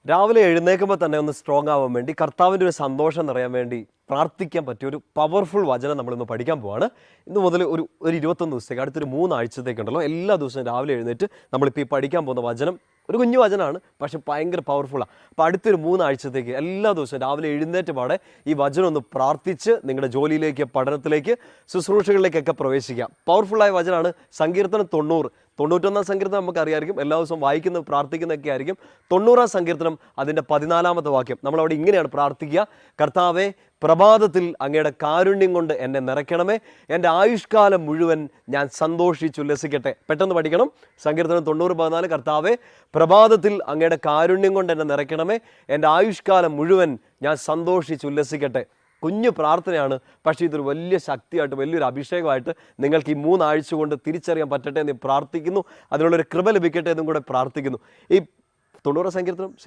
രാവിലെ എഴുന്നേൽക്കുമ്പോൾ തന്നെ ഒന്ന് സ്ട്രോങ് ആവാൻ വേണ്ടി കർത്താവിൻ്റെ ഒരു സന്തോഷം നിറയാൻ വേണ്ടി പ്രാർത്ഥിക്കാൻ പറ്റിയ ഒരു പവർഫുൾ വചനം നമ്മളിന്ന് പഠിക്കാൻ പോവാണ്. ഇന്ന് മുതൽ ഒരു 21 ദിവസത്തേക്ക് അടുത്തൊരു 3 ആഴ്ചത്തേക്കുണ്ടല്ലോ എല്ലാ ദിവസവും രാവിലെ എഴുന്നേറ്റ് നമ്മളിപ്പോൾ ഈ പഠിക്കാൻ പോകുന്ന വചനം ഒരു കുഞ്ഞു വചനമാണ്, പക്ഷെ ഭയങ്കര പവർഫുള്ളാണ്. അപ്പോൾ അടുത്തൊരു 3 ആഴ്ചത്തേക്ക് എല്ലാ ദിവസവും രാവിലെ എഴുന്നേറ്റ് പാടെ ഈ വചനം ഒന്ന് പ്രാർത്ഥിച്ച് നിങ്ങളുടെ ജോലിയിലേക്ക്, പഠനത്തിലേക്ക്, ശുശ്രൂഷകളിലേക്കൊക്കെ പ്രവേശിക്കാം. പവർഫുള്ളായ വചനമാണ്. സങ്കീർത്തനം 91 സങ്കീർത്തനം നമുക്കറിയാമായിരിക്കും, എല്ലാ ദിവസവും വായിക്കുന്ന പ്രാർത്ഥിക്കുന്നതൊക്കെ ആയിരിക്കും. 90 സങ്കീർത്തനം അതിൻ്റെ 14 വാക്യം നമ്മളവിടെ ഇങ്ങനെയാണ് പ്രാർത്ഥിക്കുക: കർത്താവേ, പ്രഭാതത്തിൽ അങ്ങയുടെ കാരുണ്യം കൊണ്ട് എന്നെ നിറയ്ക്കണമേ, എൻ്റെ ആയുഷ്കാലം മുഴുവൻ ഞാൻ സന്തോഷിച്ചുല്ലസിക്കട്ടെ. പെട്ടെന്ന് പഠിക്കണം. സങ്കീർത്തനം 90:14. കർത്താവേ, പ്രഭാതത്തിൽ അങ്ങയുടെ കാരുണ്യം കൊണ്ട് എന്നെ നിറയ്ക്കണമേ, എൻ്റെ ആയുഷ്കാലം മുഴുവൻ ഞാൻ സന്തോഷിച്ചുല്ലസിക്കട്ടെ. കുഞ്ഞു പ്രാർത്ഥനയാണ്, പക്ഷേ ഇതൊരു വലിയ ശക്തിയായിട്ട്, വലിയൊരു അഭിഷേകമായിട്ട് നിങ്ങൾക്ക് ഈ 3 ആഴ്ച കൊണ്ട് തിരിച്ചറിയാൻ പറ്റട്ടെ എന്ന് പ്രാർത്ഥിക്കുന്നു. അതിനുള്ളൊരു കൃപ ലഭിക്കട്ടെ എന്നും കൂടെ പ്രാർത്ഥിക്കുന്നു. ഈ 90 സങ്കീർത്തനം